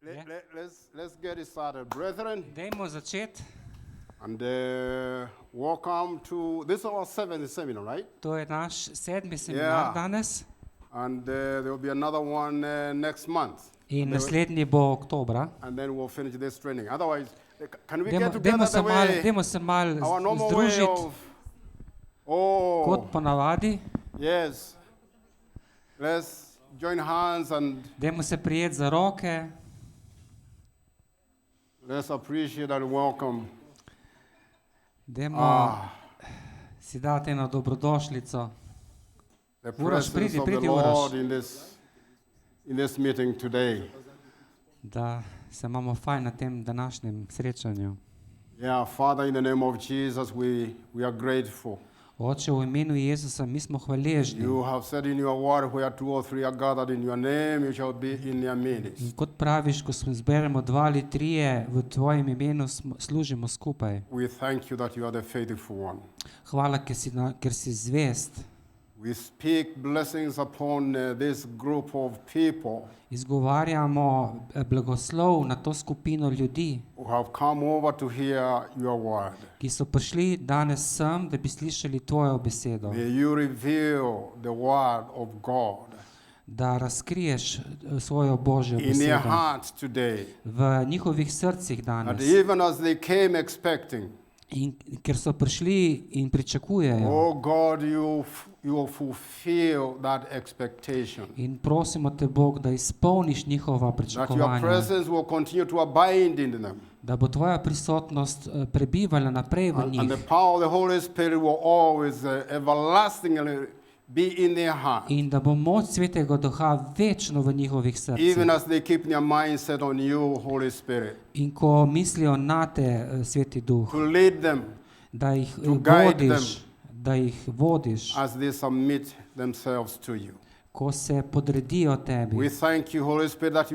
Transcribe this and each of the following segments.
Let's get it started, brethren. Dajmo začeti. And welcome to this is our 7th seminar, right? To je naš 7. seminar Yeah. danes And there will be another one next month. in naslednji bo oktobra. And then we'll finish this training. Otherwise, can we Dajmo, get together the way dajmo se mal our normal way združiti of? Oh, kot ponavadi. yes. Let's join hands and Dajmo se prijeti za roke. let's appreciate and welcome. Dajmo si dati eno dobrodošlico. The Uroš, presence of pridi, the Uroš. Lord in this meeting today. Da se imamo fajn na tem današnjem srečanju. Yeah, Father, in the name of Jesus, we are grateful. Oče, v imenu Jezusa mi smo hvaležni. You have said in your word, where 2 or 3 are gathered in your name, you shall be in their midst. In kot praviš, ko smo zberemo 2 ali 3 v tvojem imenu, služimo skupaj. We thank you that you are the faithful one. Hvala, ker si zvest. We speak blessings upon this group of people Izgovarjamo blagoslov na to skupino ljudi, who have come over to hear your word. ki so prišli danes sem, da bi slišali tvojo besedo. May you reveal the word of God Da razkriješ svojo Božjo in their besedo hearts today. v njihovih srcih And danes. even as they came expecting, In ker so prišli in pričakujejo. oh God, you will fulfill that expectation. In prosimo te, Bog, da izpolniš njihova That your pričakovanja. presence will continue to abide in them. Da bo tvoja prisotnost prebivala naprej v And the njih. power of the Holy Spirit will always everlastingly be in their heart. In da bo moč Svetega Duha večno v njihovih srcih. Even as they keep their mind set on you, Holy Spirit, In ko mislijo na te, Sveti Duh, to lead them da jih to guide vodiš, da jih vodiš, as they submit themselves to you. ko se podredijo tebi. We thank you, Holy Spirit, that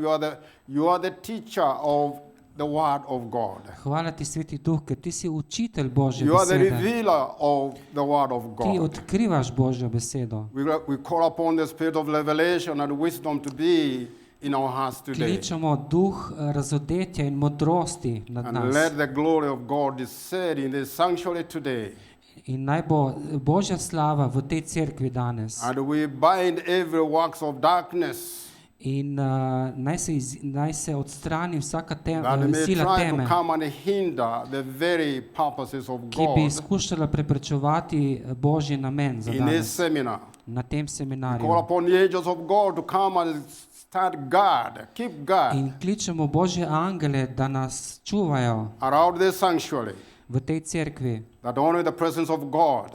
you are the teacher of the word of God. Hvala ti, Sveti Duh, ker ti si učitelj Božje You are the besede. revealer of the word of Ti God. odkrivaš Božjo besedo. We call upon the spirit of revelation and wisdom to be in our hearts today. Kličemo duh razodetja in modrosti nad And nas. let the glory of God descend in this sanctuary today. In naj bo Božja slava v tej cerkvi danes. And we bind every works of darkness In naj se odstrani vsaka that may sila try to teme, come and hinder the very purposes of ki bi God skušala preprečevati Božji namen za in this danes seminar. na tem Call seminarju. upon the angels of God to come and start guard, keep guard In kličemo Božje angele, da nas čuvajo around this sanctuary, v tej cerkvi, that only the presence of God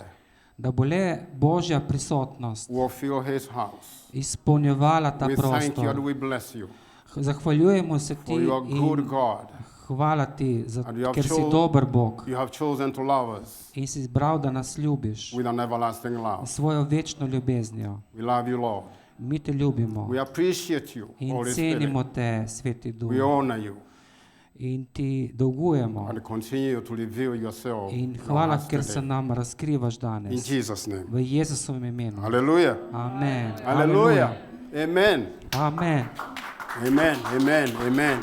da bo le Božja prisotnost will fill his house. izpolnjevala ta We thank you and prostor. we bless you, Zahvaljujemo se ti for you are good in God. hvala ti, And you have ker si chosen- dober Bog You have chosen to love us in si izbral, da nas ljubiš with an everlasting love. s svojo večno ljubeznijo. We love you, Lord. Mi te ljubimo We appreciate you, in Holy cenimo Spirit. te, Sveti Duh, We honor you in ti dolgujemo. and continue to reveal yourself In in our hvala, hearts ker se today. nam razkrivaš In danes. Jesus' name. V Jezusovem imenu. Hallelujah. Amen. Hallelujah. Amen. Amen. Amen. Amen. Amen.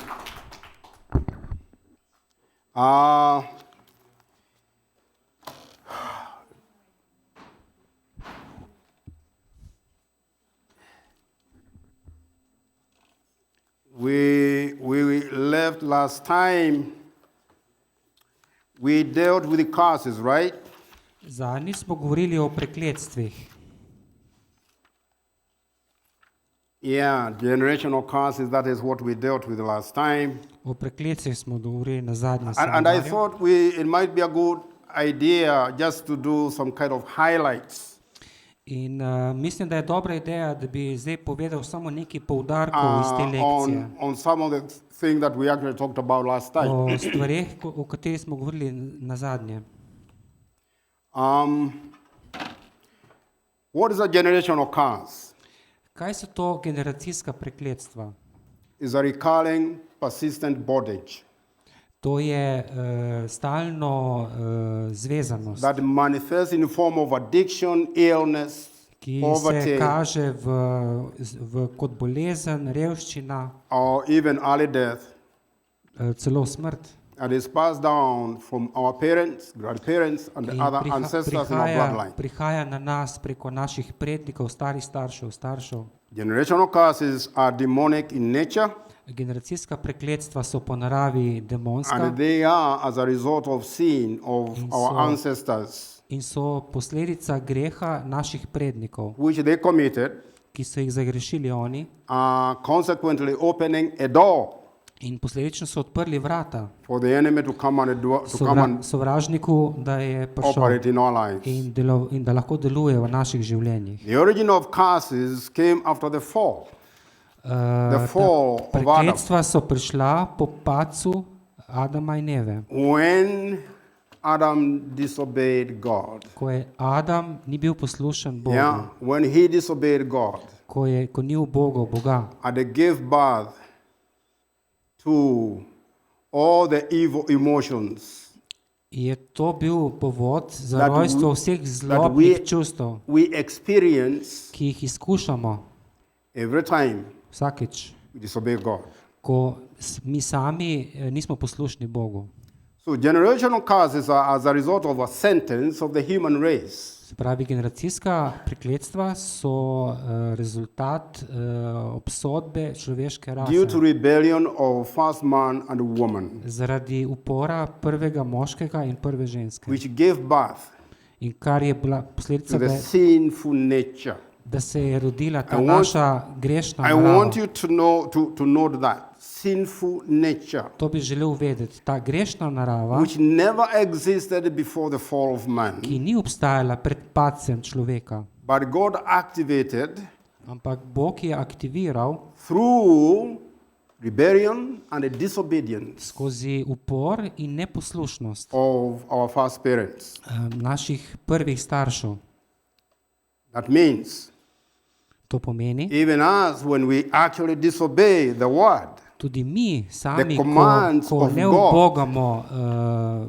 We left last time. We dealt with the curses, right? Zadnjič smo govorili o prekletstvih. Yeah, generational curses, that is what we dealt with last time. O prekletstvih smo govorili na zadnjem And I seminarju. thought it might be a good idea just to do some kind of highlights In mislim, da je dobra ideja, da bi zdaj povedal samo nekaj poudarkov iz te lekcije. on some of the things that we actually talked about last time. O stvareh, o katerih smo govorili na zadnje. What is a generational curse? Kaj so to generacijska prekletstva? It's a recurring, persistent bondage To je stalno zvezanost, that manifests in the form of addiction, illness, ki Poverty. se kaže kot bolezen, revščina, or even early death, celo smrt. and is passed down from our parents, grandparents, and the In other ancestors in our bloodline. prihaja na nas preko naših prednikov, starih staršev. Generational curses are demonic in nature, Generacijska prekletstva so po naravi demonska and they are as a result of sin of In our so- ancestors, in so posledica greha naših prednikov, which they committed, ki so jih zagrešili oni consequently opening a door in posledično so odprli vrata for the enemy to come and sovražniku, da je prišel operate in our lives. in da lahko deluje v naših življenjih. The origin of curses came after the fall. Ta fall of Adam. prekletstva so prišla po padcu Adama in Eve, When Adam disobeyed God. ko je Adam ni bil poslušen Bogu, Yeah, when he disobeyed God, ko ni ubogal Boga, and they gave birth to all the evil emotions je to bil povod za That rojstvo we- vseh that zlobnih we- čustev, we experience ki jih izkušamo every time vsakič, we disobey God. ko mi sami nismo poslušni Bogu. So generational curses are as a result of a sentence of the human race. Se pravi, generacijska prekletstva so rezultat obsodbe človeške Due to rase rebellion of first man and woman, zaradi upora prvega moškega in prve ženske. which gave birth In kar je bila to posledica, the sinful nature. da se je rodila ta I want- naša grešna I narava. want you to know to note that sinful nature, To bi želel vedeti. Ta grešna narava, which never existed before the fall of man, ki ni obstajala pred padcem človeka, but God activated ampak Bog je aktiviral through rebellion and disobedience skozi upor in neposlušnost of our first parents. naših prvih staršev. That means To pomeni, even us, when we actually disobey the word, tudi mi sami, The commands ko of ne God. ubogamo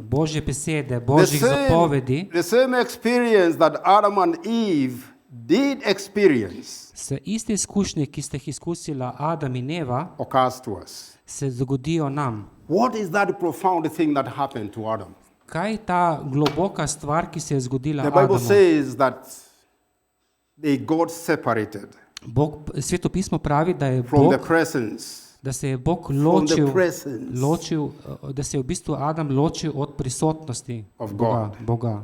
Božje besede, Božjih zapovedi, the same experience that Adam and Eve did experience se iste izkušnje, ki ste jih izkusila Adam in Eva, occurs to us. se zgodijo nam. What is that profound thing that happened to Adam? Kaj je ta globoka stvar, ki se je zgodila The Bible Adamu? says that they got separated Svetopismo pravi, da je from Bog, the presence, da se je Bog from the presence da se je v bistvu Adam ločil od prisotnosti of Boga.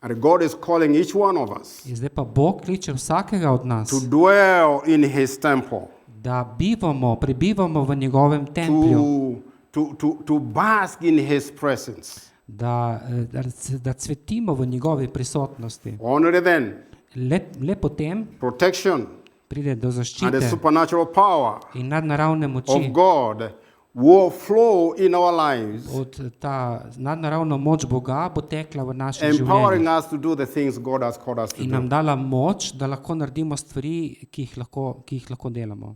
and God is calling each one of us In zdaj pa Bog kliče vsakega od nas, to dwell in His temple, da prebivamo v njegovem templju, to bask in His presence. da cvetimo v njegovi prisotnosti. Only then, Le potem protection pride do and the zaščite supernatural power in nadnaravne of moči. God will flow in our lives, Ta nadnaravna moč Boga bo tekla v naših empowering življenjih us to do the things God has called us to in do. nam dala moč, da lahko naredimo stvari, ki jih lahko delamo.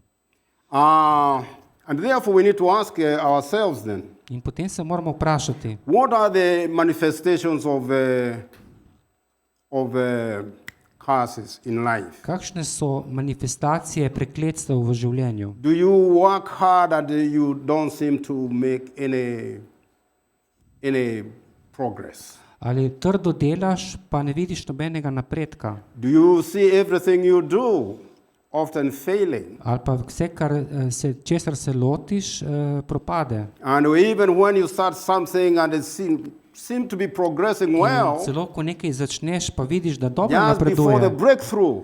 And therefore, we need to ask ourselves then, In potem se moramo vprašati, what are the manifestations of curses in life? kakšne so manifestacije prekletstev v življenju. Do you work hard and you don't seem to make any progress? Ali trdo delaš, pa ne vidiš nobenega napredka? Do you see everything you do often failing? Ali pa vse, česar se lotiš, propade? And even when you start something and it seem to be progressing well, In celo, ko nekaj začneš, pa vidiš, da dobro just before the napreduje, breakthrough,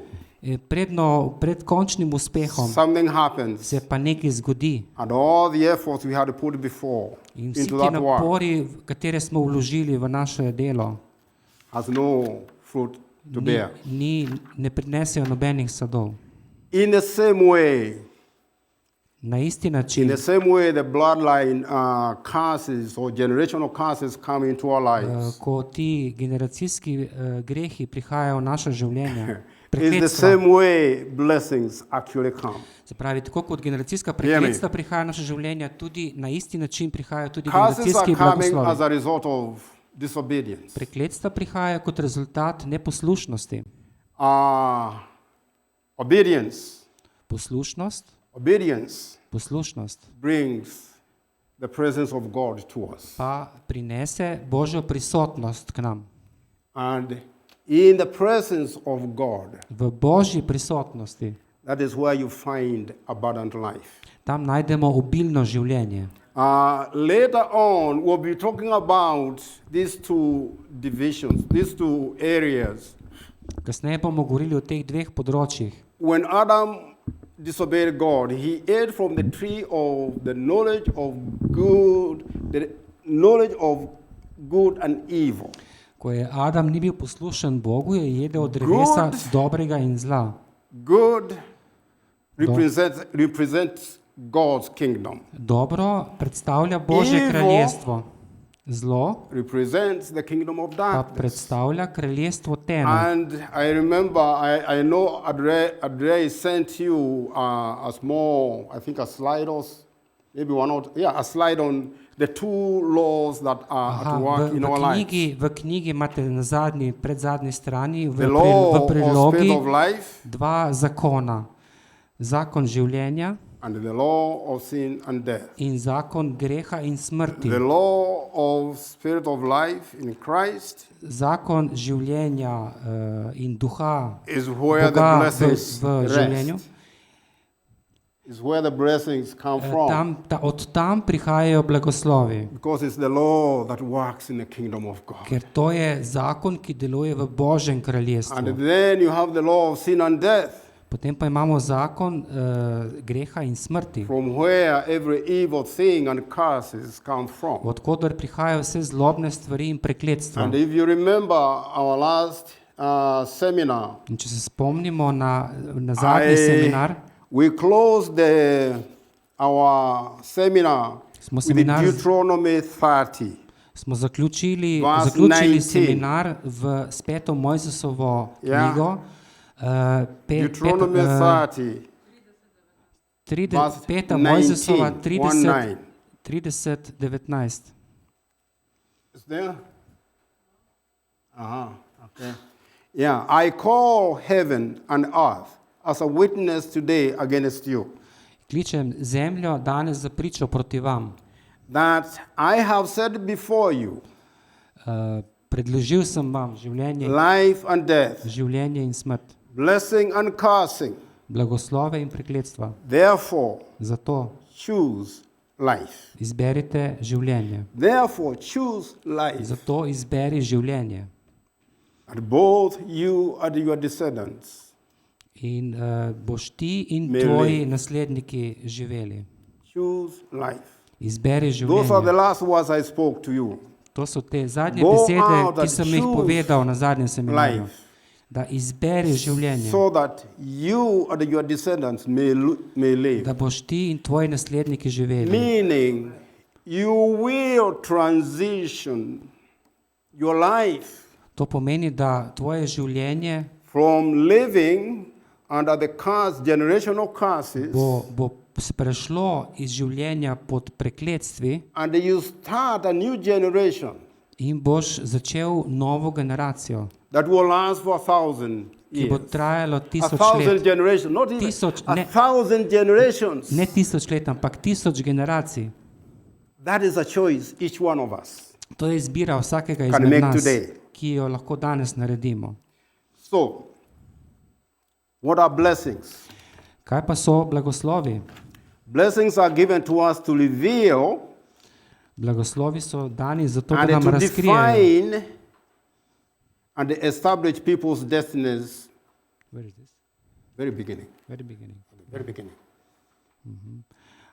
pred končnim uspehom something happens. se pa nekaj zgodi. And all the efforts we had to put before In vsi into ti that work napori, katere smo vložili v naše delo, has no fruit to bear. ne prinesejo nobenih sadov. In the same way, Na isti in način, the same way the bloodline curses or generational curses come into our lives, ko ti generacijski grehi prihajajo v naše življenje, is the prekletstva, same way blessings actually come. se pravi, tako kot generacijska Hear me. prekletstva prihajajo v naše življenje, tudi na isti način prihajajo tudi Curses generacijski are coming as blagoslovi. a result of disobedience. Prekletstva prihajajo kot rezultat neposlušnosti. Obedience. Poslušnost, Obedience poslušnost brings the presence of God to us. pa prinese Božjo prisotnost k nam. And in the presence of God, V Božji prisotnosti, that is where you find abundant life. tam najdemo obilno življenje. Later on, we'll be talking about these two divisions, these two areas. Kasneje bomo govorili o teh dveh področjih. When Adam disobeyed God, he ate from the tree of the knowledge of good and evil. Ko je Adam ni bil poslušen Bogu, je jedel od drevesa Good. dobrega in zla. Good represents God's kingdom. Dobro predstavlja Božje Evil kraljestvo. Zlo Represents the kingdom of pa darkness. predstavlja kraljestvo teme. And I remember, I know Adre sent you a small, I think a slide or maybe a slide on the two laws that are Aha, at work in our lives. v knjigi imate na predzadnji strani The v law of spirit prilogi of life dva zakona. Zakon življenja and the law of sin and death. in zakon greha in smrti. The law of spirit of life in Christ Zakon življenja in duha is where the Boga blessings v življenju. rest. Is where the blessings come from. Od tam prihajajo blagoslovi, Because it's the law that works in the kingdom of God. ker to je zakon, ki deluje v Božjem And kraljestvu. then you have the law of sin and death, Potem pa imamo zakon greha in smrti, from where every evil thing and curses come from. odkudar prihajajo vse zlobne stvari in prekletstva. And if you remember our last seminar, In če se spomnimo na zadnji seminar, we closed our seminar Smo with seminar- Deuteronomy 30. smo zaključili Verse zaključili 19. seminar s peto Mojzesovo Ja. knjigo. Deuteronomy 30, verse Peta Mojzesova 19. 30:19. Is there? Okay. Yeah, I call heaven and earth as a witness today against you, Kličem zemljo danes za pričo proti vam. that I have set before you Predložil sem vam življenje, life and death, življenje in smrt, blessing and cursing. blagoslove in prekletstva. Therefore, Zato choose life. izberite življenje. Therefore, choose life. Zato izberi življenje. And both you and your descendants In boš ti in May tvoji live. nasledniki živeli. choose life. Izberi Those are the življenje. last words I spoke to you. To so te zadnje Go besede, out ki and sem jih choose povedal na zadnjem seminarju. Life. Da izberi življenje. So that you and your descendants may live. Da boš ti in tvoji nasledniki živeli. Meaning, you will transition your life To pomeni, da tvoje življenje from living under the generational curses, bo se prešlo iz življenja pod prekletstvi and you start a new generation in boš začel novo generacijo, that will last for 1,000 ki bo years. trajalo 1000 1,000 let. generations, not even Tisoč, ne. 1,000 generations. Ne 1000 let, ampak 1000 generacij. That is a choice each one of us. To je izbira vsakega Can izmed make nas, today. ki jo lahko danes naredimo. So, what are blessings? Kaj pa so blagoslovi? Blessings are given to us to reveal Blagoslovi so dani zato, da and nam to razkrijejo. define and establish people's destinies. Where is this? Very beginning. Very beginning. Very beginning.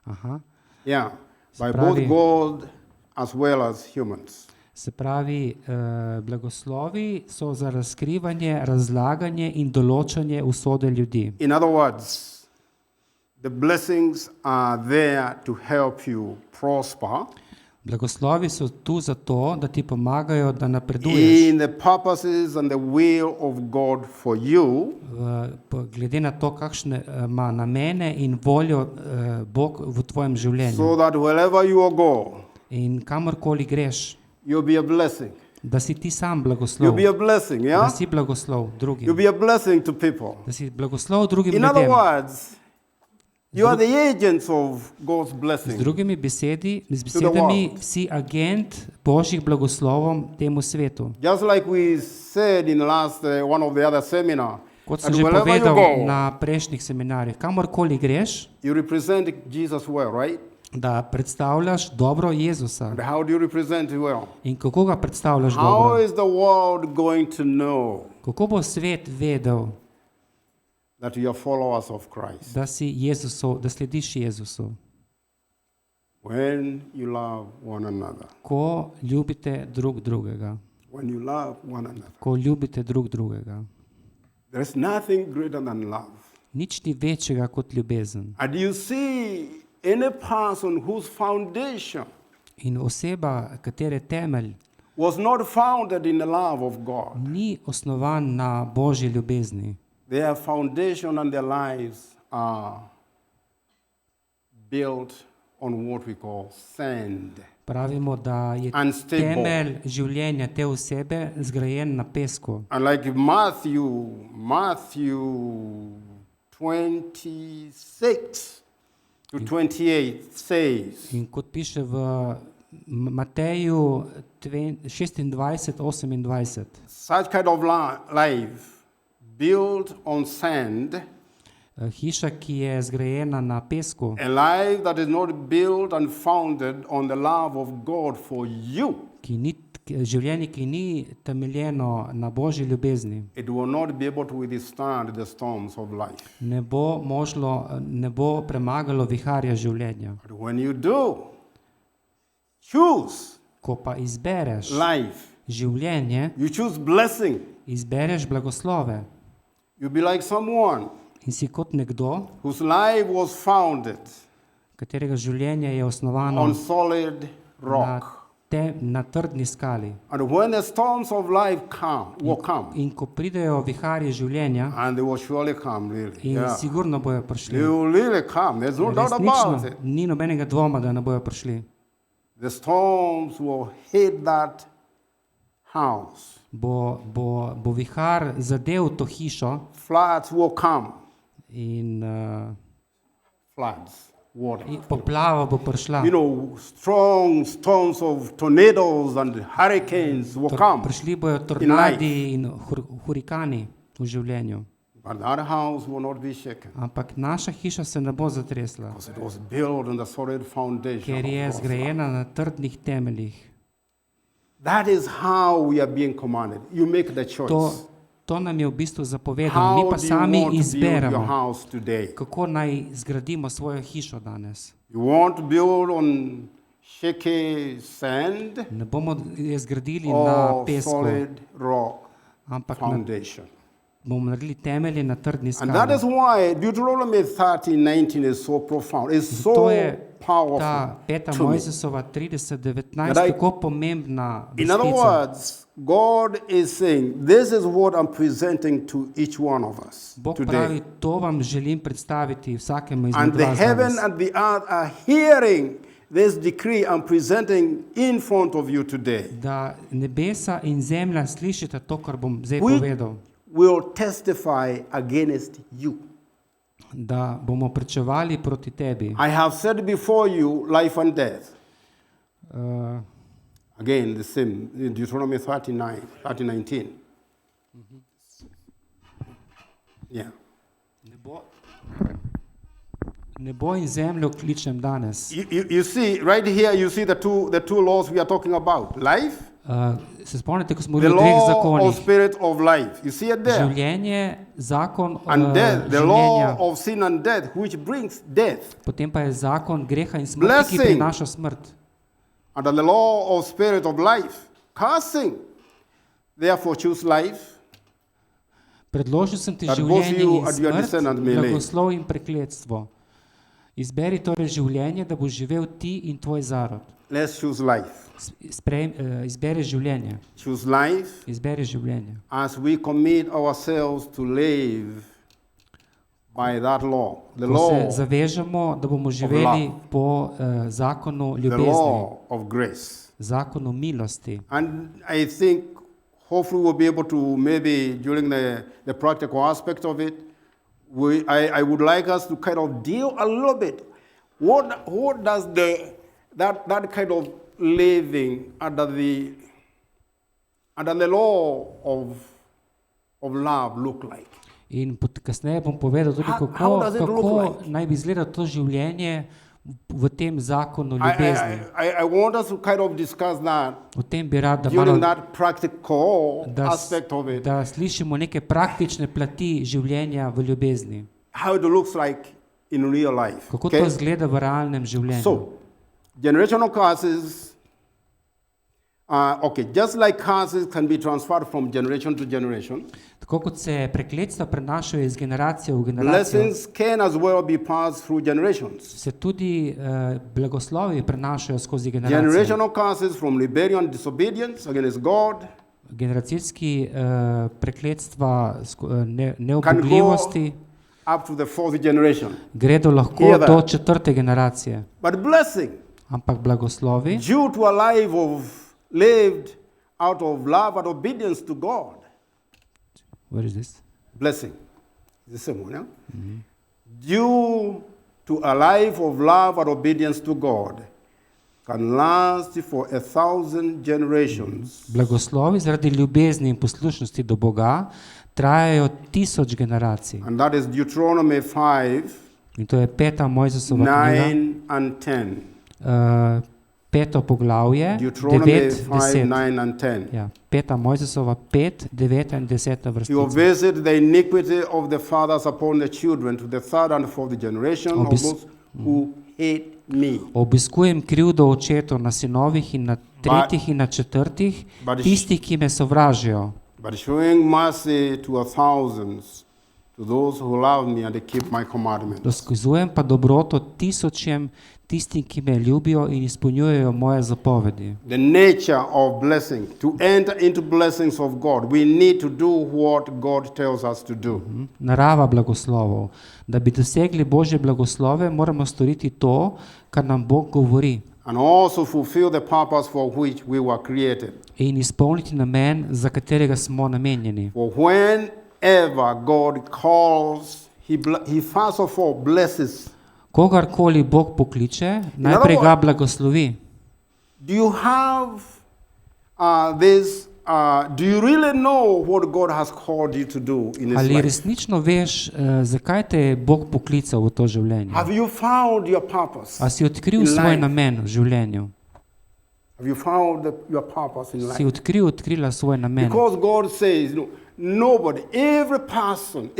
Aha. Yeah. By Spravi- both God as well as humans. Se pravi, blagoslovi so za razkrivanje, razlaganje in določanje usode ljudi. In other words, the blessings are there to help you prosper Blagoslovi so tu zato, da ti pomagajo, da napreduješ. in the purposes and the will of God for you, Glede na to, kakšne ima namene in voljo Bog v tvojem življenju. so that wherever you go, In kamorkoli greš, you'll be a blessing. da si ti sam You'll blagoslov, be a blessing, da yeah? si blagoslov You'll drugim, be a blessing to people. da si blagoslov drugim In other ljudem. words, you are the agents of God's Z blessing. drugimi besedami world. si agent Božjih blagoslovom temu svetu. Just like we said in the last one of the other seminar, Kot sem and že wherever you povedal go, na prejšnjih seminarjih, kamorkoli greš, you represent Jesus well, right? da predstavljaš dobro Jezusa. And how do you represent it well? In kako ga predstavljaš How dobro? is the world going to know Kako bo svet vedel, that you are followers of Christ? da si Jezusov, da slediš Jezusu? When you love one another. Ko ljubite drug drugega. When you love one another. Ko ljubite drug drugega. There is nothing greater than love. Nič ni večjega kot ljubezen. And you see any person whose foundation In oseba, katere temelj was not founded in the love of God. ni osnovan na Božji ljubezni. Their foundation and their lives are built on what we call sand. Pravimo, da je Unstable. temelj življenja te osebe zgrajen na pesku. And like Matthew 26 to 28 says, In kot piše v Mateju 26:28, such kind of life built on sand, hiša, ki je zgrajena na pesku, a life that is not built and founded on the love of God for you, življenje, ki ni temeljeno na Božji ljubezni, it will not be able to withstand the storms of life. ne bo premagalo viharja življenja. But when you do choose Ko pa izbereš life, življenje, you choose blessing, izbereš blagoslove you'll be like someone in si kot nekdo, whose life was founded katerega življenje je osnovano on solid rock. na trdni skali. And when the storms of life will come, In ko pridejo viharji življenja, and they will surely come, really. in Yeah. sigurno bojo They prišli, will really come. There's no doubt resnično, about it. ni nobenega dvoma, da ne bojo prišli. The storms will hit that house. Bo vihar zadev to hišo Floods will come. in Floods, water. poplava bo prišla. You know, strong storms of tornadoes and hurricanes will come. Prišli bojo tornadi in hurikani v življenju. But that house will not be shaken. Ampak naša hiša se ne bo zatresla, Because it was built on the solid foundation. ker je of God's zgrajena na trdnih temeljih. That is how we are being commanded. You make the choice. To nam je v bistvu zapovedano, mi How pa do you sami want to build your izberemo, house today? kako naj zgradimo svojo hišo danes. You want to build on shaky sand Ne bomo je zgradili na or pesku, solid rock ampak foundation? bomo naredili temelje na trdni And that is skali. why Deuteronomy 30:19 is so profound. It's To so je powerful ta peta to me. Mojzesova 30:19 That I- tako pomembna In other vrstica. words, God is saying, this is what I'm presenting to each one of us Bog today. pravi, to vam želim predstaviti vsakemu izmed And the vas heaven danes. and the earth are hearing this decree I'm presenting in front of you today. Da nebesa in zemlja slišite to, kar bom zdaj We povedal. will testify against you. Da bomo pričevali proti tebi. I have said before you life and death. Uh, Again, the same, in Deuteronomy 30:19. Yeah. Nebo in zemljo kličem danes. You see, right here, you see the two laws we are talking about. Life, Se spomnite, ko smo the govorili o dveh law of zakonih. spirit of life. You see it there? Življenje, zakon And death, the law življenja, of sin and death, which brings death. potem pa je zakon greha in smrti, ki Blessing. prinaša smrt. And the law of spirit of life, cursing. Therefore choose life. Predložil sem ti That both življenje you in and your smrt, descendant may live. blagoslov in prekletstvo. Izberi torej življenje, da boš živel ti in tvoj zarod. Let's choose life. Izberi življenje. Choose life Izberi življenje. as we commit ourselves to live by that law, the Ko se law, zavežemo, da bomo živeli po zakonu the ljubezni, law of grace. zakonu milosti. And I think hopefully we'll be able to maybe during the practical aspect of it, I would like us to kind of deal a little bit. What does that kind of living under the law of love look like? In kasneje bom povedal tudi, How does it look kako like? naj bi izgledalo to življenje v tem zakonu ljubezni. I want us to kind of discuss that O tem bi rad, da during malo that practical da, aspect of it. da slišimo neke praktične plati življenja v ljubezni. How it looks like in real life. Kako Okay? to izgleda v realnem življenju. So, generational curses, just like curses can be transferred from generation to generation, Tako kot se prekletstva prenašajo iz generacije v generacijo, blessings can as well be passed through generations. se tudi blagoslovi prenašajo skozi generacije. Generational curses from rebellion and disobedience against God Generacijski prekletstva neobogljivosti up to the fourth generation. gredo lahko Hear that. do četrte generacije. But blessing, Ampak blagoslovi, due to a life lived out of love and obedience to God, where is this? blessing, the same one, yeah? Due to a life of love and obedience to God, can last for 1,000 generations. Blagoslovi zaradi ljubezni in poslušnosti do Boga trajajo 1000 generacij. And that is Deuteronomy 5, In to je 5. Mojzesova knjiga, 9 and 10. 5. poglavje, Deuteronomy 9, 5, 10. 9 and 10. Ja, 5. Mojzesova 5, 9 in 10 He will vrstica. visit the iniquity of the fathers upon the children to the third and fourth generation of those who hate me. Obiskujem krivdo očetov na sinovih in na tretjih in na četrtih, but- tistih, ki me sovražijo. But showing mercy to 1,000s, to those who love me and they keep my commandments. Razkazujem pa dobroto tisočem, tistim, ki me ljubijo in izpolnjujejo moje zapovedi. The nature of blessing, to enter into blessings of God, we need to do what God tells us to do. Narava blagoslovov. Da bi dosegli Božje blagoslove, moramo storiti to, kar nam Bog govori, And also fulfill the purpose for which we were created. in izpolniti namen, za katerega smo namenjeni. For whenever God calls, he first of all blesses. Kogarkoli Bog pokliče, najprej ga blagoslovi. Do you have do you really know what God has called you to do in His Ali life? resnično veš, zakaj te je Bog poklical v to življenje? Have you found your purpose? A si odkril in svoj life? namen v življenju? Have you found your purpose in Si life? odkrila svoj namen? Because God says, nobody, every person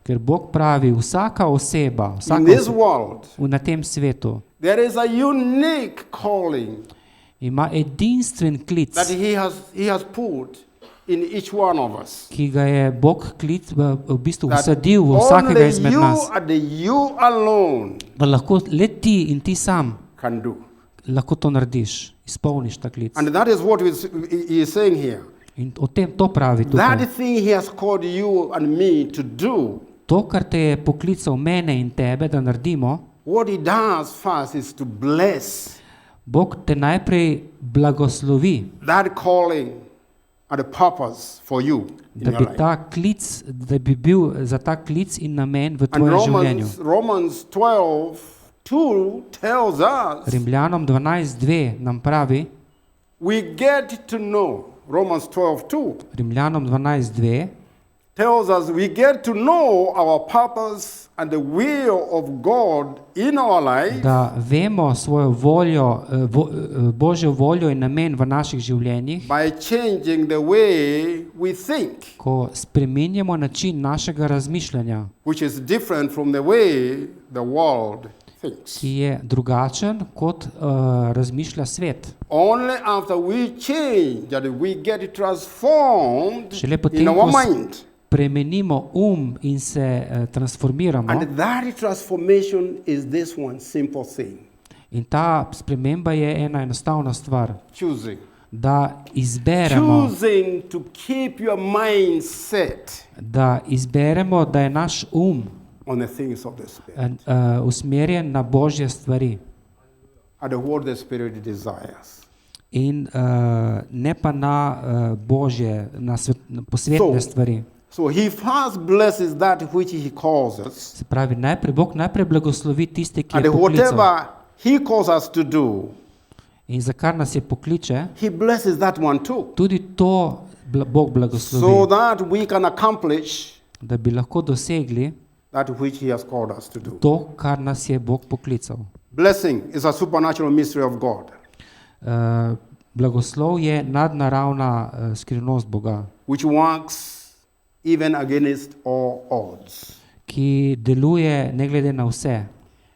Ker Bog pravi, vsaka oseba, in this world, na tem svetu there is a unique calling ima edinstven klic, that He has put in each one of us. ki ga je Bog v bistvu That vsadil v vsakega only izmed you nas, and you alone da lahko le ti in ti sam can do. lahko to narediš, izpolniš ta klic. And that is what He is saying here. In o tem to pravi That tukaj. thing He has called you and me to do, To, kar te je poklical mene in tebe, da naredimo, what He does first is to bless Bog te najprej blagoslovi, that calling and the purpose for you in da your bi life. ta klic, da bi bil za ta klic in namen v And tvojem življenju. Romans 12:2 tells us Rimljanom 12.2 nam pravi, we get to know, Romans 12:2 Rimljanom 12.2, tells us we get to know our purpose and the will of God in our life da vemo svojo voljo, Božjo voljo in namen v naših življenjih, by changing the way we think, ko spreminjamo način našega razmišljanja, which is different from the way the world thinks. ki je drugačen, kot razmišlja svet. Only after we change that we get transformed Šele in potem, our ko mind. spremenimo in se transformiramo, And that transformation is this one simple thing. in ta sprememba je ena enostavna stvar, Choosing da izberemo, choosing to keep your mind set da je naš on the things of the Spirit usmerjen na Božje stvari and what the Spirit desires. in ne pa na Božje, na posvetne stvari. So he first blesses that which he calls us, Se pravi, Bog najprej blagoslovi tiste, ki and je poklical. whatever he calls us to do, In za kar nas je pokliče, he blesses that one too, tudi to Bog so blagoslovi, that we can accomplish da bi lahko dosegli that which he has called us to do. to, kar nas je Bog poklical. Blessing is a supernatural mystery of God, Blagoslov je nadnaravna skrivnost Boga, which works even against all odds. ki deluje ne glede na vse.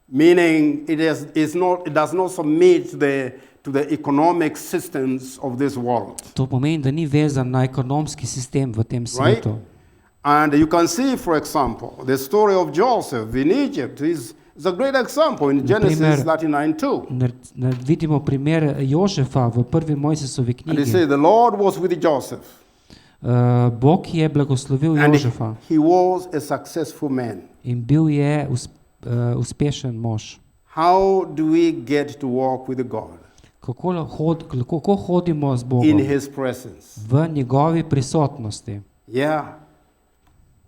Meaning it does not submit to the economic systems of this world. To pomeni, da ni vezan na ekonomski sistem v tem svetu. And you can see, for example, the story of Joseph in Egypt is a great example in Genesis 39:2. Vidimo primer Jožefa v prvi Mojsesovi And they knjigi. say the Lord was with Joseph, Bog je blagoslovil and Jožefa he was a successful man. in bil je uspešen mož. How do we get to walk with God? Kako hodimo z In Bogom? his presence. V njegovi prisotnosti. Yeah.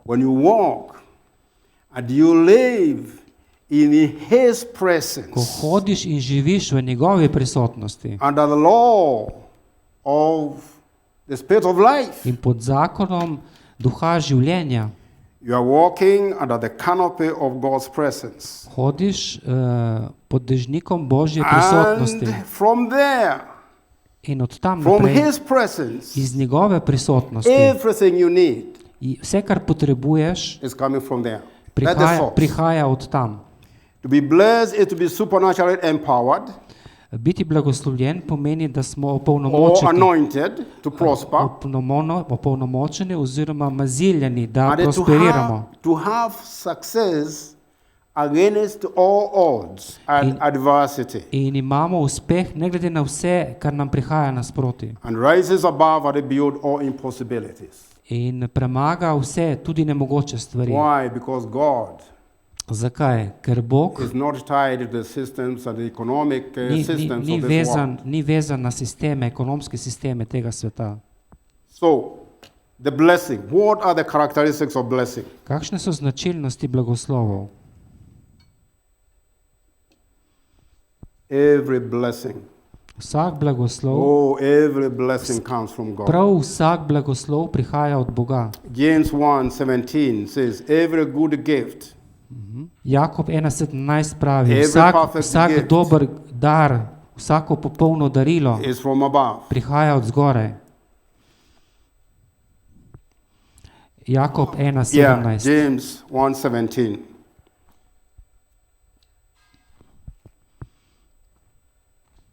When you walk and you live in his Ko presence, hodiš in živiš v njegovi prisotnosti under the law of the Spirit of life, in pod zakonom duha življenja, you are walking under the canopy of God's presence. hodiš pod dežnikom Božje prisotnosti And from there, in od tam from naprej, his presence, iz njegove prisotnosti, everything you need vse, kar potrebuješ, is coming from there. That's the source. prihaja od tam. To be blessed is to be supernaturally empowered Biti blagoslovljen pomeni, da smo or opolnomočeni, anointed to prosper, opolnomočeni oziroma maziljeni, da and prosperiramo. to have success against all odds and adversity, In imamo uspeh ne glede na vse, kar nam prihaja nasproti. and rises above and beyond all impossibilities. In premaga vse, tudi nemogoče stvari. Why? Because God Zakaj? Ker Bog is not tied to the systems and the economic systems ni of this world. vezan na sisteme, ekonomske sisteme tega sveta. So, the blessing. What are the characteristics of blessing? Kakšne so značilnosti blagoslovov? Every blessing. Vsak blagoslov, Every blessing comes from God. prav vsak blagoslov prihaja od Boga. James 1:17 says, every good gift Jakob 1:17 pravi, Every perfect vsak gift dober dar, vsako popolno darilo is from above. prihaja od zgoraj. Jakob 1:17. James 1:17.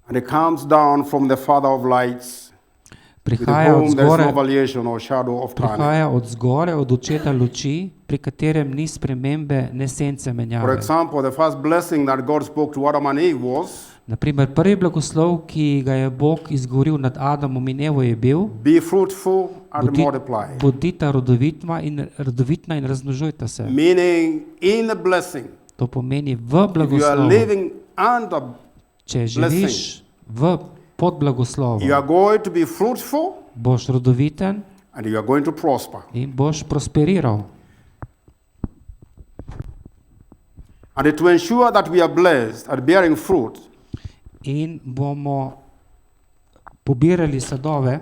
And it comes down from the Father of lights, with Prihaja od whom there is no zgoraj, variation or shadow of turning. prihaja od zgoraj, od očeta luči, pri katerem ni spremembe, ne sence For menjave. example, the first blessing that God spoke to Adam and Eve was, Naprimer, prvi blagoslov, ki ga je Bog izgovoril nad Adamom in Evo, je bil: be fruitful and multiply. bodita rodovitna in razmnožujta se. Meaning, in the blessing, To pomeni v if you are blagoslovu. living under, Če živiš pod you blagoslovom, are going to be fruitful boš rodoviten and you are going to prosper. in boš prosperiral. And to ensure that we are blessed and bearing fruit In bomo pobirali sadove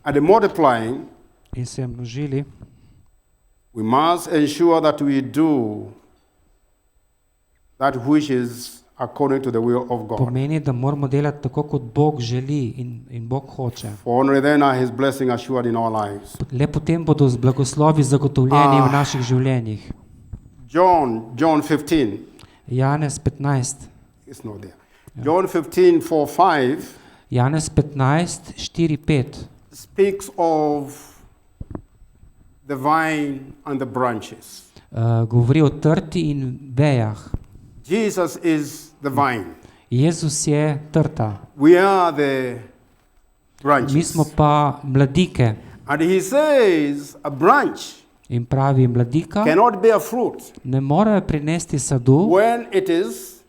and multiplying, in se množili, we must ensure that we do that which is according to the will of God. pomeni, da moramo delati tako, kot Bog želi in Bog hoče. For only then are His blessing assured in our lives. Le potem bodo z blagoslovi zagotovljeni v naših življenjih. John 15, Janez 15. it's not there. John 15:4-5 Janez 15, 4, 5 speaks of the vine and the branches. Govori o trti in vejah. Jesus is the vine. Jezus je trta. We are the Mi smo branches. pa mladike. And he says a branch In pravi, mladika cannot bear fruit ne more prinesti sadu, when it is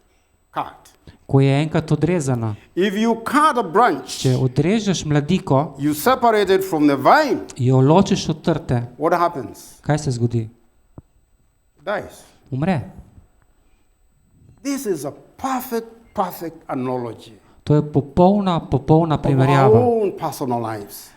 cut. ko je enkrat odrezana. If you cut a branch, Če odrežeš mladiko, you separate it from the vine, jo ločiš od trte, what happens? kaj se zgodi? Dies. Umre. This is a perfect analogy To je popolna of our primerjava own personal lives.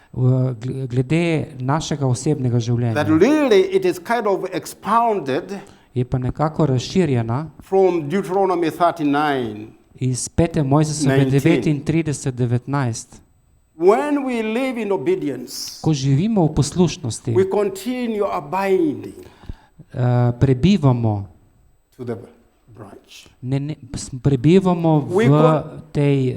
glede našega osebnega That življenja. really it is kind of expounded Je pa nekako razširjena from Deuteronomy 39. iz 5. Mojzesove 19. 39:19. When we live in obedience, Ko živimo v poslušnosti, we continue abiding prebivamo, to the branch. prebivamo We v tej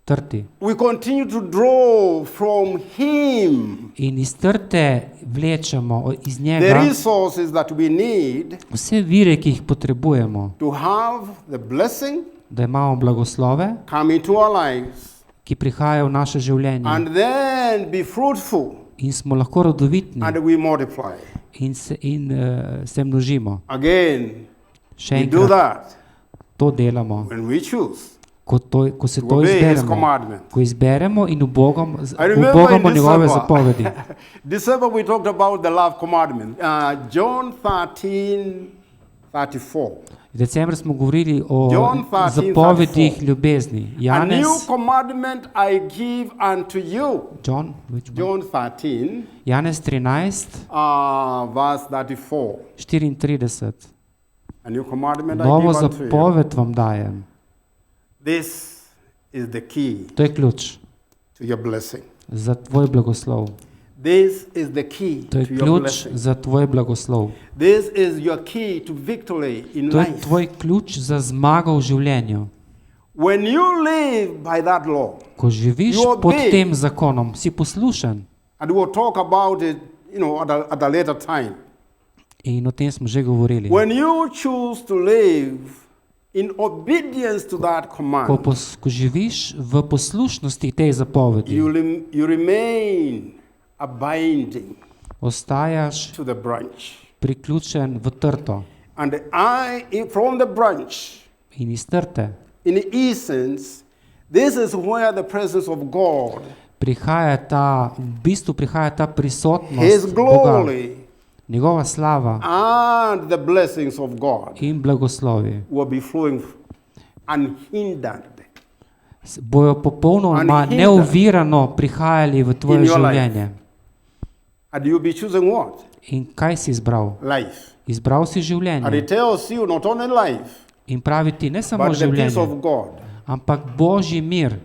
trti. We continue to draw from Him In iz trte vlečemo iz the njega resources that we need vse vire, ki jih potrebujemo, to have the blessing da imamo blagoslove, come into our lives ki prihajajo v naše življenje and then be fruitful in smo lahko rodovitni and we multiply. in se množimo. Again, Še we do enkrat, that to delamo, when we choose ko se to to obey His izberemo, commandment. ko izberemo in I remember ubogamo in njegove December, zapovedi. December we talked about the love commandment. John 13:34. Decembra smo govorili o John 13:34. zapovedih ljubezni. A Janez, new commandment I give unto you. John, which one? John 13, Janez 13, verse 34. 34. A new commandment I Novo give unto you. zapoved vam dajem. This is the key To je ključ to your blessing. za tvoj blagoslov. This is the key To je to your ključ blessing. za tvoj blagoslov. This is your key to victory in To je life. tvoj ključ za zmago v življenju. When you live by that law, Ko živiš You pod obey. tem zakonom, si poslušen. and we'll talk about it, at a later time. In o tem smo že govorili. When you choose to live in obedience to that command, Ko živiš v poslušnosti tej zapovedi, you remain abiding ostajaš to the branch. priključen v trto. And from the branch, In iz trte in essence, this is where the presence of God, v bistvu prihaja ta His prisotnost Boga, glory, njegova slava and the blessings of God in blagoslovi. will be flowing unhindered. Bojo popolnoma Unhindered. neovirano prihajali v tvoje In your life. življenje. And you'll be choosing what? In kaj si izbral? Life. Izbral si And življenje. it tells you not only life, In pravi ti ne samo but the peace življenje, of God ampak Božji mir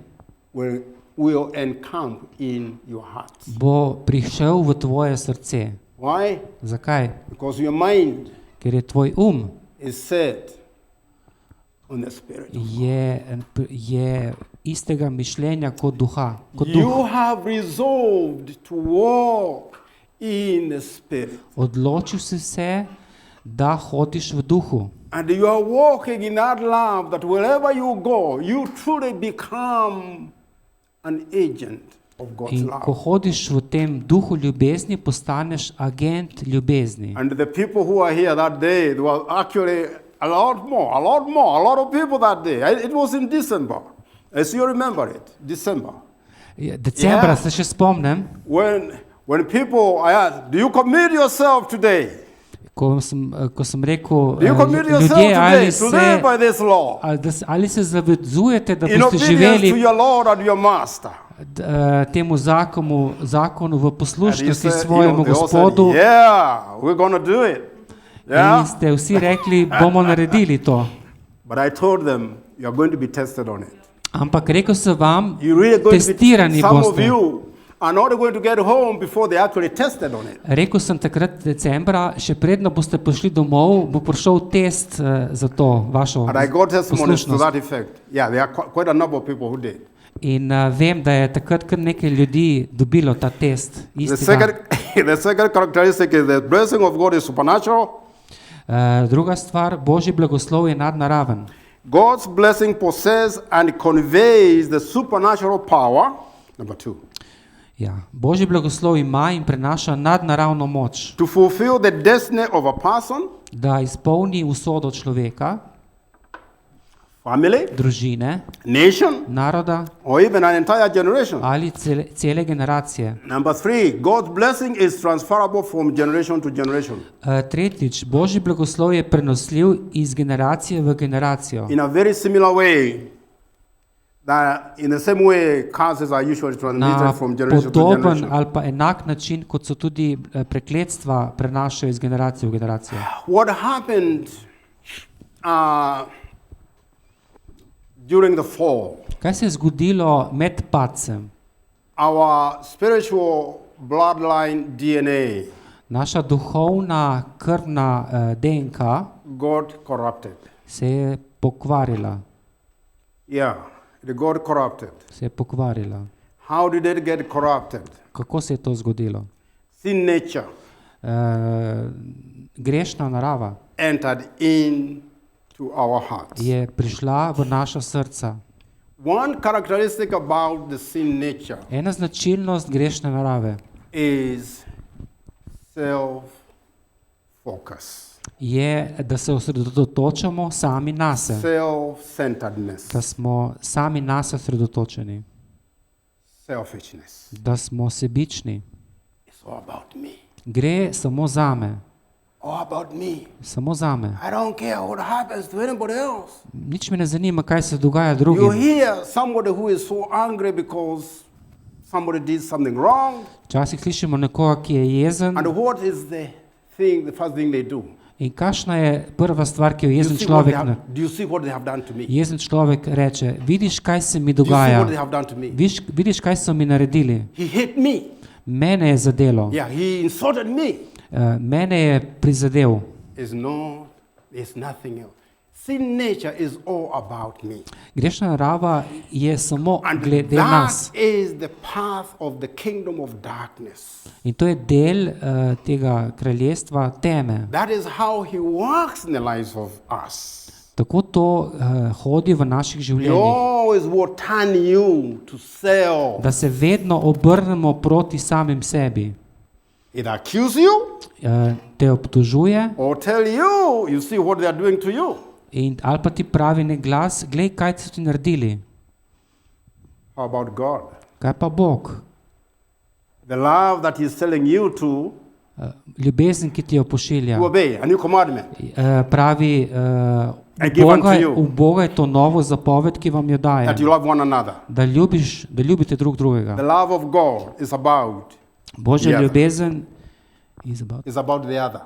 will encamp in your heart. bo prišel v tvoje srce. Why? Zakaj? Because your mind Ker je tvoj is set on the Spirit. je istega mišljenja kot duha. Kot You duh. have resolved to walk in the Spirit. Odločil si se, da hodiš v duhu. And you are walking in that love that wherever you go, you truly become an agent of God's In ko love. hodiš v tem duhu ljubezni, postaneš agent ljubezni. And the people who are here that day, there were actually a lot of people that day. It was in December. As you remember it, December. Decembra Yeah. se še spomnim, When people, I asked, do you commit yourself today? ko sem rekel, Do you commit yourself ljudje, today to live by this law? ali se zavezujete, da In boste obedience to živeli your Lord and your master. temu zakonu v And he poslušnosti said, svojemu they all said, Gospodu, yeah, we're going to do it. in Yeah. ste vsi rekli, bomo naredili to. But I told them, you're going to be tested on it. Ampak rekel sem vam, You're really going to be, testirani some of boste. you are not going to get home before they actually tested on it. Rekel sem takrat decembra, še predno boste prišli domov, bo prišel test za to vašo And I got testimonies to poslušnost. that effect. Yeah, there are quite a number of people who did. In vem, da je takrat kar nekaj ljudi dobilo ta test. The second, the second characteristic is the blessing of God is supernatural. Druga stvar, Božji blagoslov je nadnaraven. God's blessing possesses and conveys the supernatural power Number 2. Ja. Božji blagoslov ima in prenaša nadnaravno moč, To fulfill the destiny of a person, da izpolni usodo človeka, family, družine, nation, naroda or even an entire generation. ali cele generacije. Number 3, God's blessing is transferable from generation to generation. Tretjič, Božji blagoslov je prenosljiv iz generacije v generacijo. In a very similar way, that in the same way curses are usually Na transmitted from generation to podoben generation. ali pa enak način, kot so tudi prekletstva prenašajo iz generacije v generacijo. What happened during the fall? Kaj se je zgodilo med padcem? Our spiritual bloodline DNA Naša duhovna krvna DNK got corrupted. se je pokvarila. Yeah, it got corrupted. Se je pokvarila. How did it get corrupted? Kako se je to zgodilo? Sin nature Grešna narava entered into our hearts. je prišla v naša srca. One characteristic about the sin nature Ena značilnost grešne narave is self-focus, je, da se osredotočamo sami nase, self-centeredness, da smo sami nase osredotočeni, selfishness. da smo sebični. It's all about me. Gre samo zame, All about me. samo zame. I don't care what happens to anybody else. Nič me ne zanima, kaj se dogaja You drugim. hear somebody who is so angry because somebody did something wrong, Včasih slišimo nekoga, ki je jezen, and what is the first thing they do? in kakšna je prva stvar, ki jo Do you jezen see what človek they have, do you see what they have done to me? jezen človek reče, vidiš, kaj se mi Do you see dogaja, what they have done to me? vidiš, kaj so mi naredili, He hit me. mene je zadelo, Yeah, he insulted me. mene je prizadel. It's nothing else. Sin nature is all about me. Grešna narava je samo And glede nas. that is the path of the kingdom of darkness. In to je del tega kraljestva teme. That is how he works in the lives of us. Tako to hodi v naših He življenjih. always will turn you to self. Da se vedno obrnemo proti samim sebi. It accuse you Te obtožuje or tell you, you see what they are doing to you. ali pa ti pravi nek glas, glej, kaj so ti naredili. How about God? Kaj pa Bog? The love that he's telling you to Ljubezen, ki ti jo pošilja. obey, a new commandment. Pravi, I give unto you. v Boga je to novo zapoved, ki vam jo daje. That you love one another. Da ljubite drug drugega. The love of God is about Božja Yeah. ljubezen the other.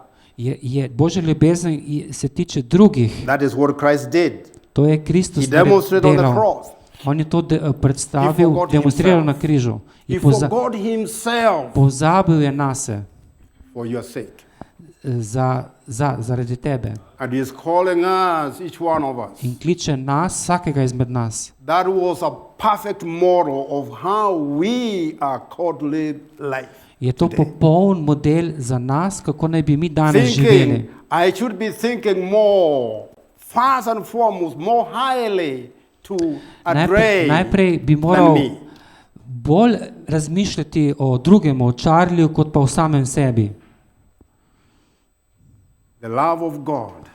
Božja ljubezen se tiče drugih. That is what Christ did. To je Kristus He demonstrated on the delal. cross. On je to predstavil, He forgot demonstriral himself. na križu. He In forgot himself pozabil je nase for your sake. zaradi tebe. And he is calling us, each one of us. In kliče nas, vsakega izmed nas. That was a perfect model of how we are called to live life. Je to popoln model za nas, kako naj bi mi danes živeli. Thinking, I should be thinking more, first and foremost, more highly to Najprej bi moral bolj razmišljati o drugem, o Charliju, kot pa o samem sebi. The love of God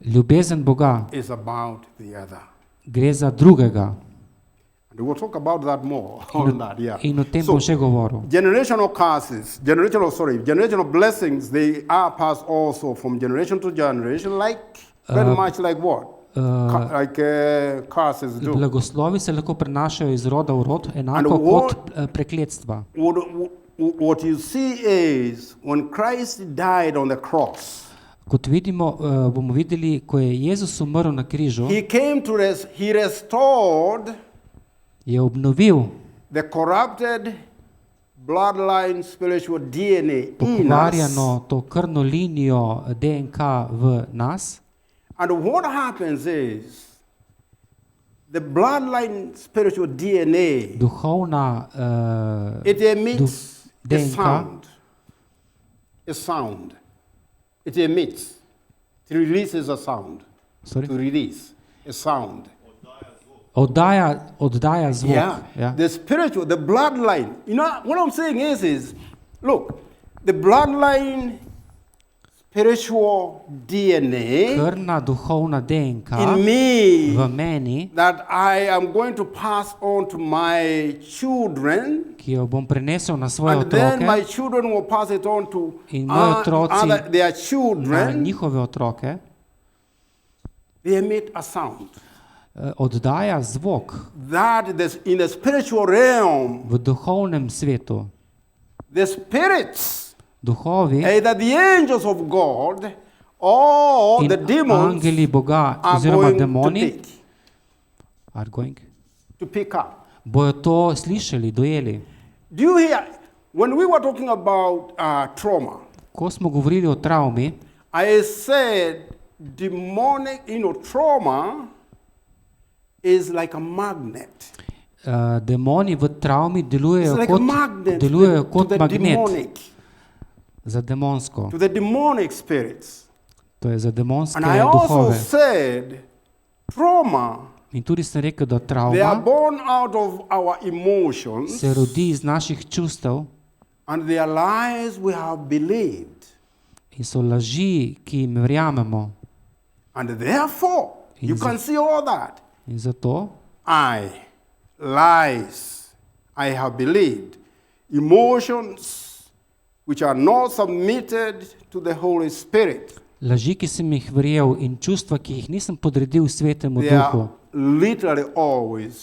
Ljubezen Boga is about the other. gre za drugega. And we'll talk about that more on that, yeah. In o tem bom še govoril. Generational curses, generational blessings, they are passed also from generation to generation, like very much like what? Curses do. Blagoslovi se lahko prenašajo iz roda v rod, And enako kot prekletstva. What you see is when Christ died on the cross, Kot vidimo, bomo videli, ko je Jezus umrl na križu, he restored je obnovil the corrupted bloodline spiritual DNA in us. pokvarjeno to krvno linijo DNK v nas. And what happens is the bloodline spiritual DNA, Duhovna it emits a DNK. sound. A sound. It emits. It releases a sound. sorry, To release a sound. oddaja zvok. Ja. The spiritual, the bloodline. You know, what I'm saying is look, the bloodline, spiritual DNA Krvna duhovna DNK in me v meni, that I am going to pass on to my children, ki jo bom prenesel na svoje and then my otroke, children will pass it on to in moji otroci their na children. njihove otroke, They emit a sound oddaja zvok that in the spiritual realm, v duhovnem svetu. the spirits, Duhovi either the angels of God or in the demons, angeli Boga are oziroma going to demoni take, to pick up. bojo to slišali, dojeli. Do you hear? When we were talking about trauma, Ko smo govorili o travmi, I said demonic, trauma is like a magnet. demoni v travmi delujejo It's like a magnet to kot the magnet demonic, za demonsko. to the demonic spirits. To je za demonske And I also duhove. said trauma, In tudi sem rekel, da they are travma born out of our emotions se rodi iz naših čustev and they are lies we have believed. in so laži, ki jim verjamemo. And therefore, you can see all that. In zato Lies I have believed, emotions which are not submitted to the Holy Spirit, laži, ki sem jih verjel, in čustva, ki jih nisem podredil Svetemu they Duhu, are literally always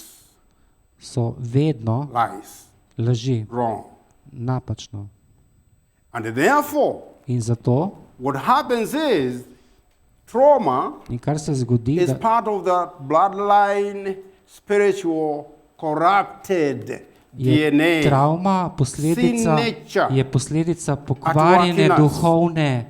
so vedno lies, laži, wrong. napačno. And therefore, In zato, what happens is trauma in kar se zgodi, is da part of the bloodline, spiritual, corrupted je DNA. travma posledica, Sin nature. je posledica pokvarjene At work in us. duhovne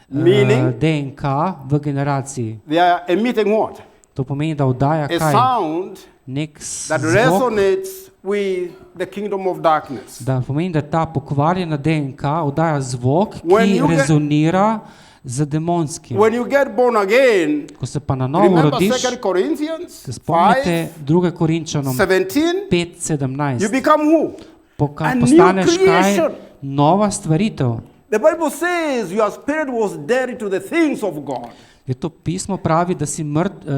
Meaning? DNK v generaciji. They are emitting what? To pomeni, da oddaja A kaj? sound Nek that zvok, resonates with the kingdom of darkness. da pomeni, da ta pokvarjena DNK oddaja zvok, When ki you get- rezonira z demonskim. When you get born again, Ko se pa na novo remember rodiš, 2 Corinthians se spomnite 2. Korinčanom 5:17? 5:17. You become who? A new Postaneš kaj? creation. Nova stvaritev. The Bible says your spirit was dead to the things of God. Je to pismo pravi,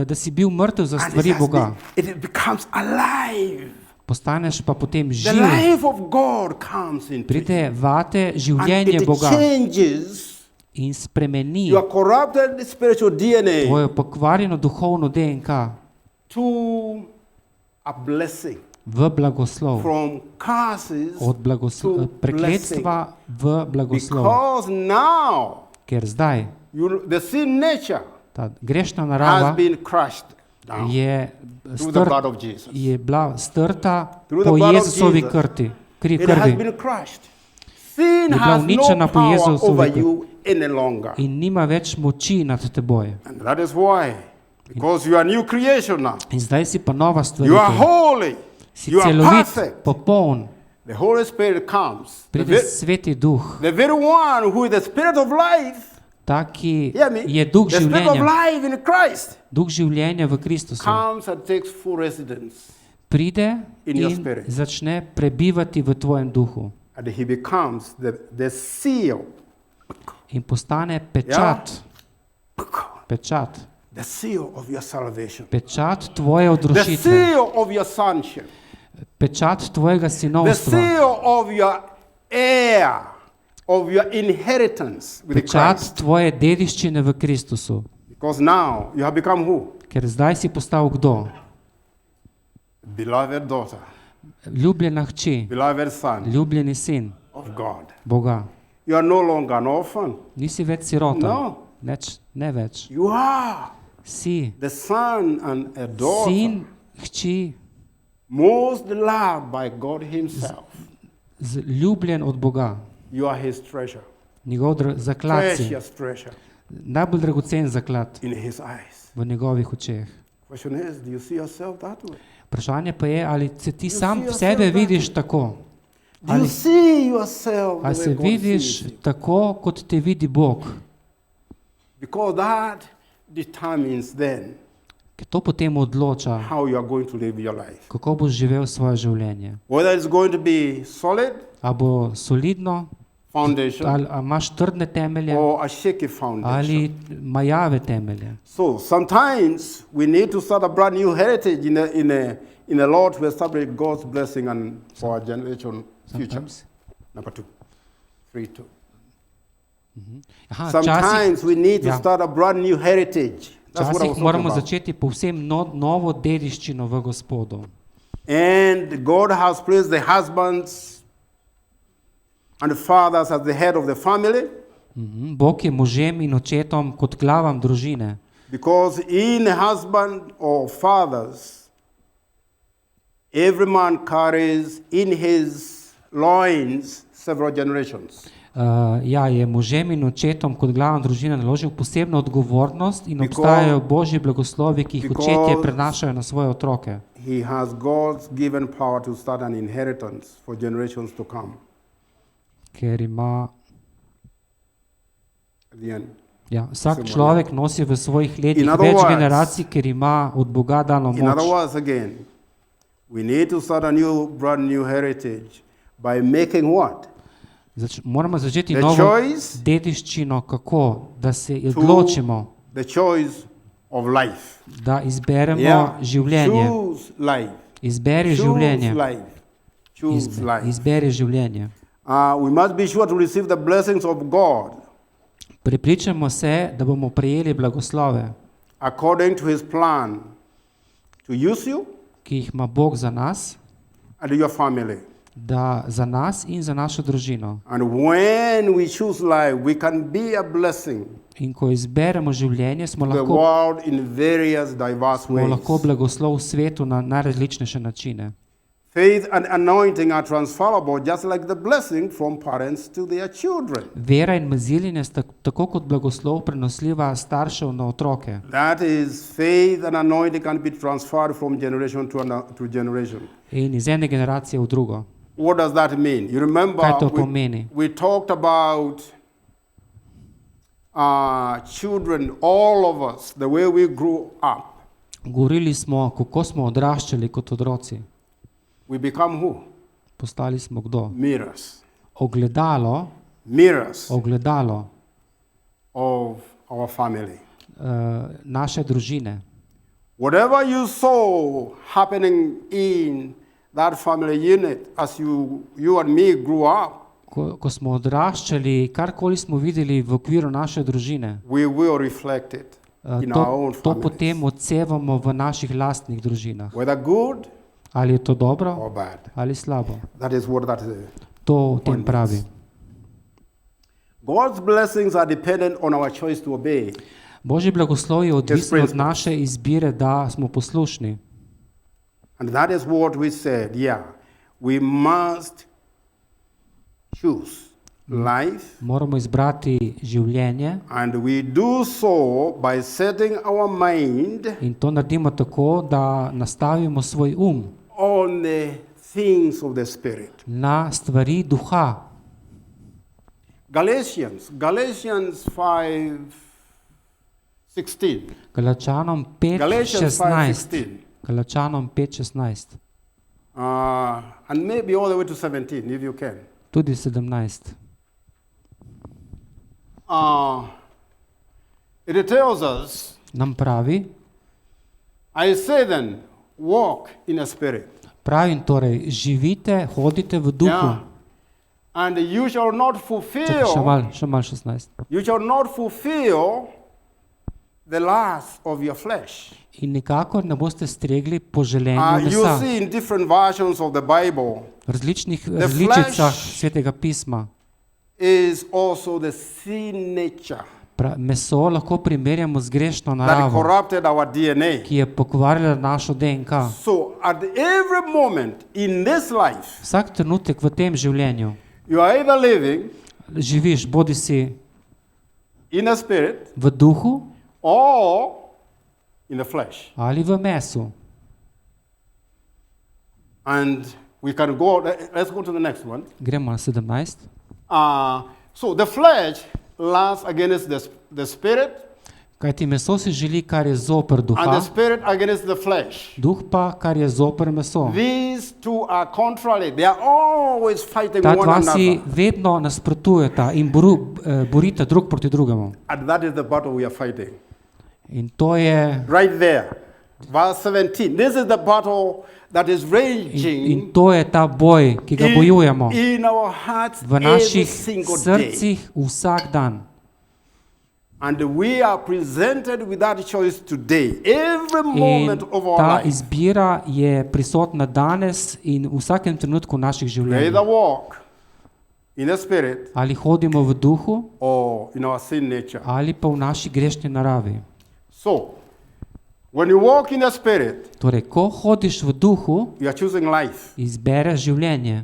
da si bil mrtev za And stvari Boga. it becomes alive. Postaneš pa potem The živ. life of God comes into you. Pride vate And življenje it Boga changes in spremeni your corrupted spiritual DNA tvojo pokvarjeno duhovno DNK to a blessing. v blagoslov. From curses Od to blagoslo prekletstva v blagoslov. because now Ker zdaj the sin nature ta grešna has narava been crushed down je, through the blood of Jesus. je bila strta Through the po blood of Jezusovi Jesus. It It has krvi been crushed. Sin bila has no uničena po power Jezusovi over krvi. you any longer. in nima več moči nad teboj. And that is why, because you are new creation now, In zdaj si pa nova you are stvaritev. holy, Si you are celovit, perfect. popoln. The Holy Spirit comes. Pride Sveti Duh, The very one who is the Spirit of life, ta, ki hear me? je duh The Spirit of življenja, life in Christ duh življenja v Kristusu. comes and takes full residence. Pride In your in spirit. začne prebivati v tvojem duhu And he becomes the seal, in postane pečat, pečat, the seal of your salvation, pečat tvoje the odročitve, seal of your sonship, pečat tvojega the sinovstva, seal of your heir, of your inheritance with pečat Christ. tvoje dediščine v Kristusu. Because now you have become who? Ker zdaj si postal kdo? Beloved daughter, Ljubljena hči, beloved son ljubljeni sin of God. Boga. You are no longer an orphan. Nisi več sirota, No. ne več. You are Si the son and a daughter, sin, hči, most loved by God himself. ljubljen od Boga. You are his treasure, Njegov zaklad si, precious treasure najbolj dragocen zaklad in his eyes. v njegovih očeh. Question is, do you see yourself that way? Vprašanje pa je, ali se ti see sam yourself sebe that vidiš tako. Do you Ali, see yourself ali the se way God vidiš sees you? tako, kot te vidi Bog. Because that determines then Ker to potem odloča, how you are going to live your life. kako boš živel svoje življenje. Whether it's going to be solid A bo solidno, foundation ali a imaš trdne temelje, or a shaky foundation. ali majave temelje. So sometimes we need to start a brand new heritage in the Lord to establish God's blessing and for our generation future. Sometimes. Number 2. 3, 2. Aha, včasih, Sometimes we need to Ja. start a brand new heritage. That's what I was včasih talking moramo about. začeti povsem novo dediščino v Gospodu. And God has placed the husbands and the fathers as the head of the family, Bog je možem in očetom kot glavam družine, because in a husband or fathers, every man carries in his loins several generations. Ja, je možem in očetom kot glavam družine naložil posebno odgovornost in Because- obstajajo božji blagoslovi, ki jih očetje because- prenašajo na svoje otroke. He has God's given power to start an inheritance for generations to come Ker ima, at the end. ja, vsak Samo, človek nosi v svojih letih In other več words- generacij, ker ima od Boga dano In other moč. words, again, we need to start a brand new heritage by making what? Moramo začeti The novo choice dediščino, kako, da se odločimo, The choice of life. da izberemo Yeah. življenje. Choose life. Izberi Choose življenje. life. Choose life. Izberi življenje. We must be sure to receive the blessings of God Prepričamo se, da bomo prejeli blagoslove, according to His plan to use you ki jih ima Bog za nas, and your family. da za nas in za našo družino. And when we choose life, we can be a blessing In ko izberemo življenje, smo to the lahko, world in various diverse lahko ways. blagoslov v svetu na najrazličnejše načine. Faith and anointing are transferable, just like the blessing from parents to their children. Vera in maziljenje sta tako kot blagoslov prenosljiva staršev na otroke. That is, faith and anointing can be transferred from generation to generation. In iz ene generacije v drugo. What does that mean? You remember Kaj to pomeni? we talked about children, all of us, the way we grew up. Govorili smo, kako smo odraščali kot otroci. We become who? Postali smo kdo? Mirrors. Mirrors Mirrors of our family. Naše družine. Whatever you saw happening in that family unit as you and me grew up, Ko smo odraščali, karkoli smo videli v okviru naše družine, we will reflect it in our own to potem families. odsevamo v naših lastnih družinah. Whether good Ali je to dobro or bad. ali slabo. That is what that is. To o tem Point pravi. is. God's blessings are dependent on our choice to obey. Božji blagoslov je odvisen od principles. naše izbire, da smo poslušni. And that is what we said, yeah. We must choose life, Moramo izbrati življenje and we do so by setting our mind in to naredimo tako, da nastavimo svoj on the things of the Spirit. na stvari duha. Galatians 5:16. Galačanom Galatians 5:16. 5:16. Galačanom 5:16. And maybe all the way to 17, if you can. Tudi 17. It tells us, Nam pravi, I say then, walk in a spirit. pravim torej, živite, hodite v duhu. Yeah. And you shall not Čakaj, še mal 16. You shall not fulfill the lust of your flesh. In nikakor ne boste stregli po želenju You mesa. see in different versions of the Bible, V različnih različicah Svetega pisma. is also the sin nature Meso lahko primerjamo z grešno that naravo, corrupted our DNA. ki je pokvarila našo DNK. So at every moment in this life, Vsak trenutek v tem življenju you are either living živiš bodi si in a spirit v duhu or in the flesh. ali v mesu. And we can go, let's go to the next one. Gremo na 17. So the flesh lusts against the spirit, Kajti meso si želi, kar je zoper and the duha, spirit against the flesh. duh pa, kar je zoper meso. These two are contrary. They are always fighting Ta one dva si another. vedno nasprotujeta in borita drug proti drugemu. And that is the battle we are fighting. In to je, Right there. Verse 17. This is the battle that is in raging to je ta boj, ki ga bojujemo in our hearts v every naših single day. srcih vsak dan. And we are presented with that choice today, every In moment of our ta life. izbira je prisotna danes in v vsakem trenutku naših življenj. Either walk in the spirit Ali hodimo v duhu, or in our sin nature. ali pa v naši grešni naravi. So, when you walk in the spirit, Torej, ko hodiš v duhu, you are choosing life izbereš življenje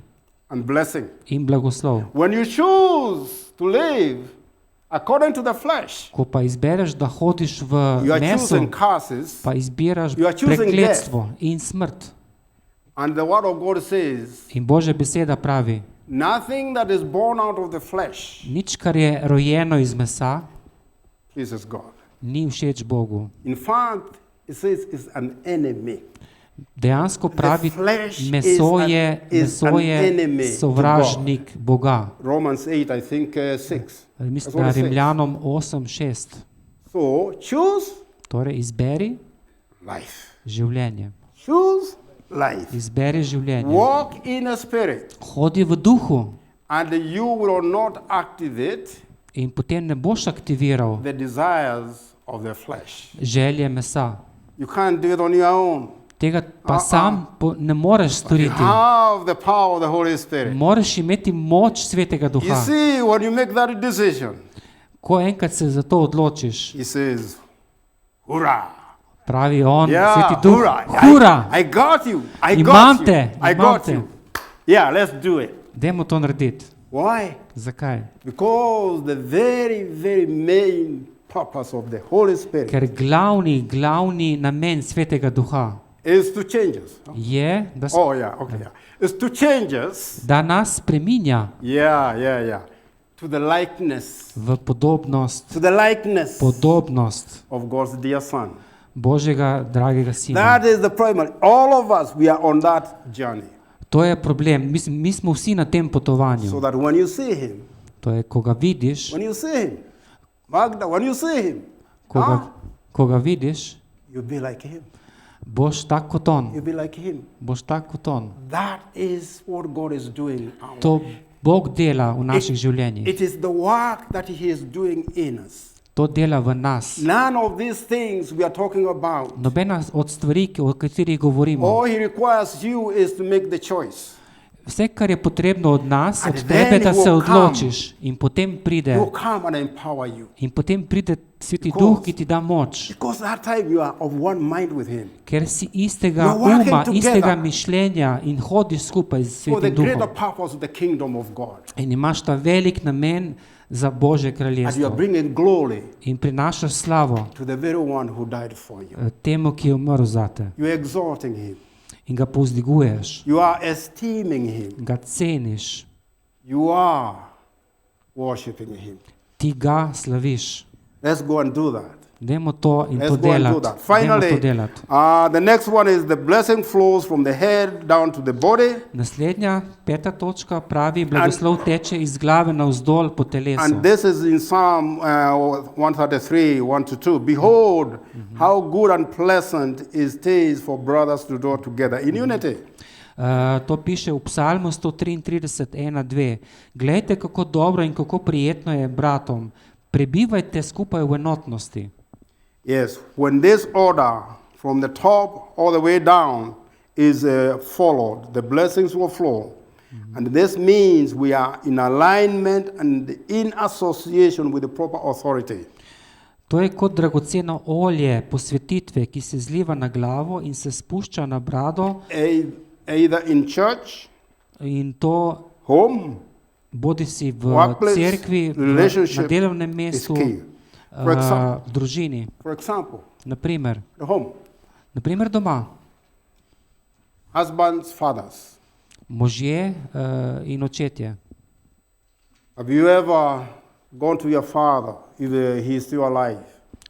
and blessing. in blagoslov. When you choose to live according to the flesh, Ko pa izbereš, da hodiš v you are meso, choosing curses. pa izbiraš You are choosing prekletstvo in smrt. And the word of God says, In Božja beseda pravi, nothing that is born out of the flesh nič, kar je rojeno iz mesa, pleases God. ni všeč Bogu. In fact, it says it's an enemy. Dejansko pravi, flesh meso is je, an- is meso an je enemy to sovražnik Boga. Romans 8, I think 6. Mislim, That's what da it says. Rimljanom 8:6. So choose Torej, izberi life. življenje. Choose life. Izberi življenje. Walk in a spirit, Hodi v duhu and you will not activate in potem ne boš aktiviral the desires of the flesh. želje mesa. You can't do it on your own. Tega pa sam ne moreš You storiti. have the power of the Holy Spirit. Moraš imeti moč Svetega You Duha. see, when you make that decision, Ko enkrat se za to odločiš, he says, hurrah. pravi on, Yeah, Sveti Duh, hurrah. hura, I got you. I Imam got you. te, I imam got te. you. Yeah, let's do it. dajmo to narediti. Why? Zakaj? Because the very, very main purpose of the Holy Spirit Ker glavni namen Svetega Duha is to change us. je, Oh, yeah, okay, yeah. Is to change us, da nas spreminja yeah, to the likeness, v podobnost of God's dear Son. Božjega dragega Sina. That is the primary. All of us, we are on that journey. To je problem. Mi smo vsi na tem So potovanju. that when you see Him, To je, ko ga vidiš, Magda, when you see Him, ko ga vidiš, you'll be like Him. boš tak kot on. You'll be like Him. Boš tak kot on. That is what God is doing. To Bog dela v naših življenjih. It is the work that He is doing in us. To dela v nas. None of these things we are talking about. Nobena od stvari, o katerih govorimo, All He requires you is to make the choice. vse, kar je potrebno od nas, And od then tebe, da he se will odločiš in potem He pride, will come and empower you. Sveti Because- Duh, ki ti da moč. Because that time you are of one mind with Him. Ker si istega You are working uma, together. istega mišljenja in hodiš skupaj z For the Svetim greater Duhom. purpose of the kingdom of God. In imaš ta velik namen za Božje And you are kraljestvo. bringing glory In prinašaš slavo to the very one who died for you. temu, ki je umrl zate. You are exalting Him. In ga povzdiguješ, You are esteeming Him. ga ceniš, You are worshiping Him. ti ga slaviš. Let's go and do that. Dajmo to in Let's to go and do delati. that. Dajmo to Finally, delati. the next one is the blessing flows from the head down to the body. Naslednja, 5. točka pravi, blagoslov teče iz glave navzdol po telesu. And this is in Psalm 133, 1-2. Behold, how good and pleasant it is for brothers to dwell together in unity. To piše v Psalmu 133, 1-2. Glejte, kako dobro in kako prijetno je bratom. Prebivajte skupaj v enotnosti. Yes, when this order from the top all the way down is followed, the blessings will flow. And this means we are in alignment and in association with the proper authority. To je kot dragoceno olje posvetitve, ki se zliva na glavo in se spušča na brado, Either in church, in to home, bodi si v Workplace, cerkvi, na relationship delovnem is mestu, key. For example, v družini, for example, naprimer the home, doma. husbands, fathers. Možje in očetje. Have you ever gone to your father if he is still alive?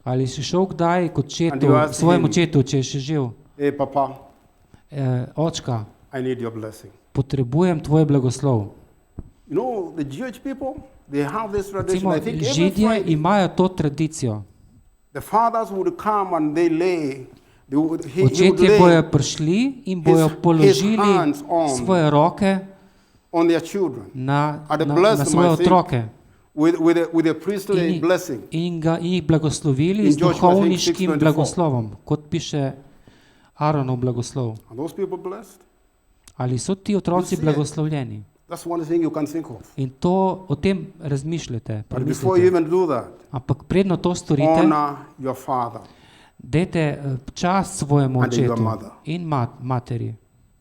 Ali si šel kdaj k And očetu, you ask svojemu him, očetu, če je še živ? hey, Papa, Očka, I need your blessing. potrebujem tvoj blagoslov. You know, the Jewish people, they have this tradition. Recimo, I think every Židje Friday, imajo to tradicijo. the fathers would come and they lay, he would Očetje bojo lay prišli in bojo his položili hands on svoje roke on their children na and bless them, svoje I think, otroke with a priestly in, blessing. in jih blagoslovili In z Joshua, I think, duhovniškim 6:24. blagoslovom, kot piše Aaronov blagoslov. Are those people blessed? Ali so ti otroci You see it. blagoslovljeni? That's one thing you can think of. In to o tem razmišljate, But before you premislite. even do that, Ampak predno to storite, honor your father. dajte čast svojemu And your očetu mother. in materi.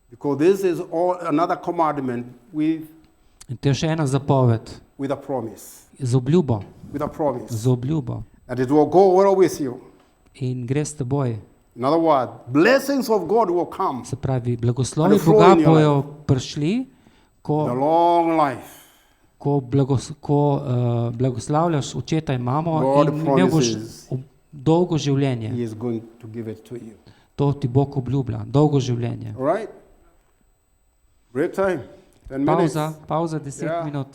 Because this is all another commandment In to je še ena zapoved, with a promise. z obljubo, With a promise. z obljubo. That it will go well with you. In gre s teboj. In other words, blessings of God will come. Se pravi, blagoslovi And the flow Boga in your bojo prišli, The long life. ko blagoslavljaš očeta in mamo God in imel boš promises. dolgo življenje. He is going to give it to you. To ti Bog obljublja, dolgo življenje. All right? Break time. 10 minutes. Pauza 10 Ja. minut.